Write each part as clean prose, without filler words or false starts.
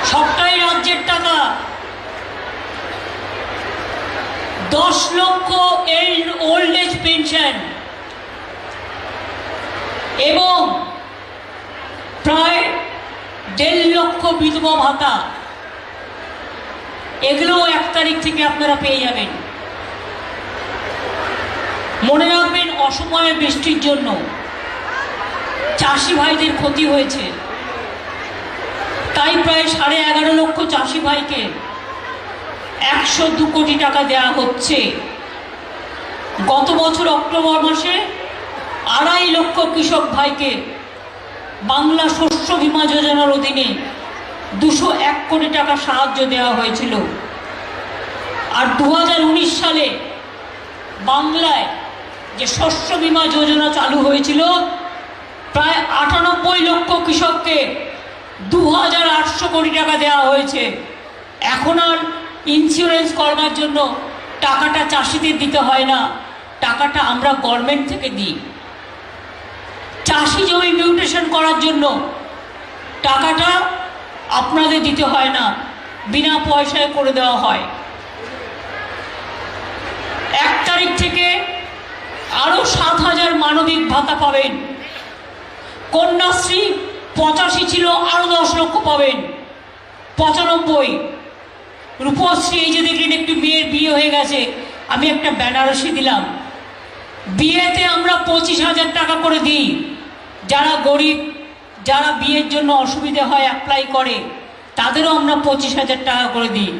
সবটাই রাজ্যের টাকা। 10 লক্ষ ওল্ড এজ পেনশন এবং প্রায় 1.5 লক্ষ বিধবা ভাতা, এগুলো 1 তারিখ থেকে আপনারা পেয়ে যাবেন। মনে রাখবেন, অসময়ে বৃষ্টির জন্য চাষি ভাইদের ক্ষতি হয়েছে, তাই প্রায় 11.5 লক্ষ চাষি ভাইকে 102 কোটি টাকা দেওয়া হচ্ছে। গত বছর অক্টোবর মাসে 2.5 লক্ষ কৃষক ভাইকে বাংলা শস্য বীমা যোজনার অধীনে 201 কোটি টাকা সাহায্য দেওয়া হয়েছিল। আর 2019 সালে বাংলায় যে শস্য বীমা যোজনা চালু হয়েছিল, প্রায় 98 লক্ষ কৃষককে 2800 কোটি টাকা দেওয়া হয়েছে। এখন আর ইন্স্যুরেন্স করবার জন্য টাকাটা চাষিদের দিতে হয় না, টাকাটা আমরা গভর্নমেন্ট থেকে দিই। চাষি জমি মিউটেশন করার জন্য টাকাটা আপনাদের দিতে হয় না, বিনা পয়সায় করে দেওয়া হয়। 1 তারিখ থেকে আরও 7,000 মানবিক ভাতা পাবেন। কন্যাশ্রী 85 ছিল, আরও 10 লক্ষ পাবেন, 95। রূপশ্রী, এই যে দেখলেন একটু মেয়ের বিয়ে হয়ে গেছে, আমি একটা বেনারসি দিলাম। বিয়েতে আমরা 25,000 টাকা করে দিই। যারা গরিব, যারা বিয়ের জন্য অসুবিধা হয়, অ্যাপ্লাই করে, তাদেরও আমরা 25,000 টাকা করে দিই।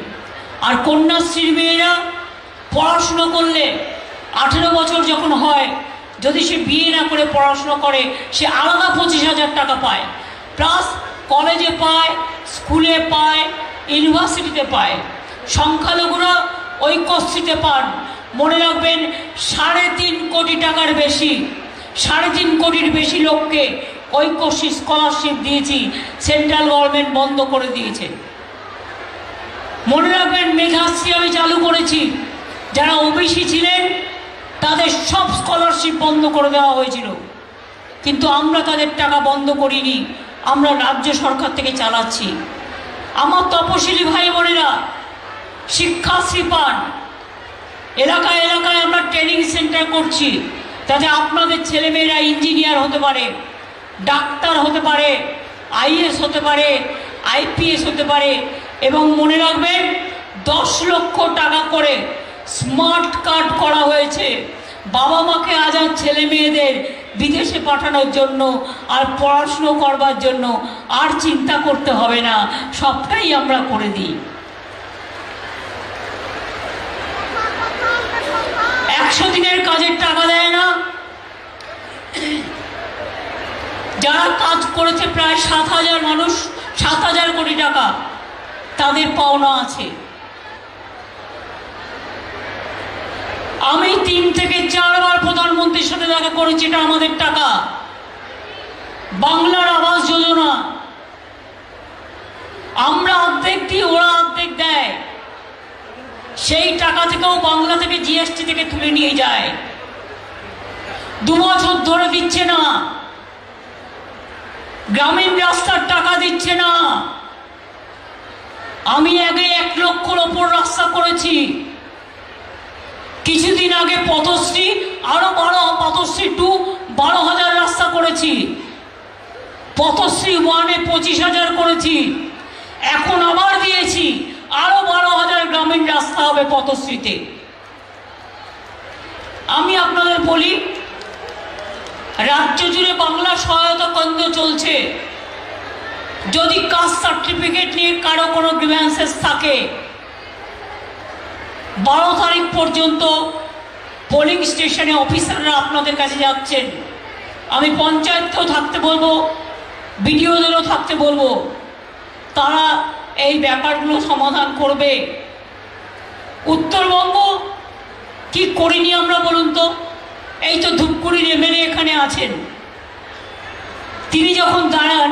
আর কন্যাশ্রীর মেয়েরা পড়াশুনো করলে 18 বছর যখন হয়, যদি সে বিয়ে না করে পড়াশুনো করে, সে আলাদা 25,000 টাকা পায়, প্লাস কলেজে পায়, স্কুলে পায়, ইউনিভার্সিটিতে পায়। সংখ্যালঘুরা ঐক্যশ্রীতে পান। মনে রাখবেন, 3.5 কোটি টাকার বেশি, 3.5 কোটির বেশি লোককে ঐক্যশ্রী স্কলারশিপ দিয়েছি, সেন্ট্রাল গভর্নমেন্ট বন্ধ করে দিয়েছে। মনে রাখবেন, মেধাশ্রী আমি চালু করেছি। যারা ওবিসি ছিলেন তাদের সব স্কলারশিপ বন্ধ করে দেওয়া হয়েছিল, কিন্তু আমরা তাদের টাকা বন্ধ করিনি, আমরা রাজ্য সরকার থেকে চালাচ্ছি। আমার তপশিলি ভাই বোনেরা শিক্ষাশ্রী পান। এলাকায় এলাকায় আমরা ট্রেনিং সেন্টার করছি, যাতে আপনাদের ছেলেমেয়েরা ইঞ্জিনিয়ার হতে পারে, ডাক্তার হতে পারে, আইএস হতে পারে, আইপিএস হতে পারে। এবং মনে রাখবেন, 10 লক্ষ টাকা করে স্মার্ট কার্ড করা হয়েছে বাবা মাকে আজ আর ছেলে মেয়েদের বিদেশে পাঠানোর জন্য আর পড়াশুনো করবার জন্য আর চিন্তা করতে হবে না, সবটাই আমরা করে দিই। 100 দিনের কাজের টাকা দেয় না। যারা কাজ করেছে প্রায় 7,000 মানুষ, 7,000 কোটি টাকা তাদের পাওনা আছে। আমি 3 থেকে 4 বার প্রধানমন্ত্রীর সাথে দেখা করেছি, এটা আমাদের টাকা। বাংলার আবাস যোজনা আমরা অর্ধেক দিই, ওরা অর্ধেক দেয়। সেই টাকা থেকেও বাংলা থেকে জিএসটি থেকে তুলে নিয়ে যায়। 2 বছর ধরে দিচ্ছে না। গ্রামীণ রাস্তার টাকা দিচ্ছে না। আমি আগে 1 লক্ষর ওপর রাস্তা করেছি। কিছুদিন আগে পথশ্রী আরো পথশ্রী 2 12,000 রাস্তা করেছি। পথশ্রী 1-এ 25,000 করেছি। এখন আবার দিয়েছি, আরো 12,000 গ্রামীণ রাস্তা হবে পথশ্রীতে। আমি আপনাদের বলি, রাজ্য জুড়ে বাংলা সহায়তা কেন্দ্র চলছে। যদি কাস্ট সার্টিফিকেট নিয়ে কারো কোনো গ্রিভ্যান্সেস থাকে, 12 তারিখ পর্যন্ত পোলিং স্টেশনে অফিসাররা আপনাদের কাছে যাচ্ছেন। আমি পঞ্চায়েতকেও থাকতে বলবো, বিডিওদেরও থাকতে বলবো, তারা এই ব্যাপারগুলো সমাধান করবে। উত্তরবঙ্গ কি করিনি আমরা বলুন তো? এই তো ধূপগুড়ির এমএলএ এখানে আছেন, তিনি যখন দাঁড়ান,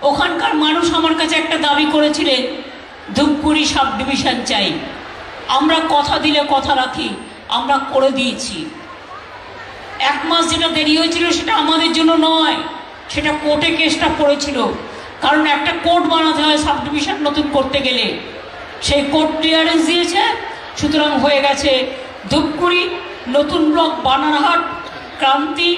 ওখানকার মানুষ আমার কাছে একটা দাবি করেছিলেন, ধূপগুড়ি সাব ডিভিশন চাই। আমরা কথা দিলে কথা রাখি, আমরা করে দিয়েছি। 1 মাস যেটা দেরি হয়েছিল সেটা আমাদের জন্য নয়, সেটা কোর্টে কেসটা পড়েছিল। কারণ একটা কোড বানাতে হয় সাব ডিভিশন নতুন করতে গেলে, সেই কোড ক্লিয়ারেন্স দিয়েছে। সুতরাং হয়ে গেছে ধূপগুড়ি, নতুন ব্লক বানারহাট, ক্রান্তি,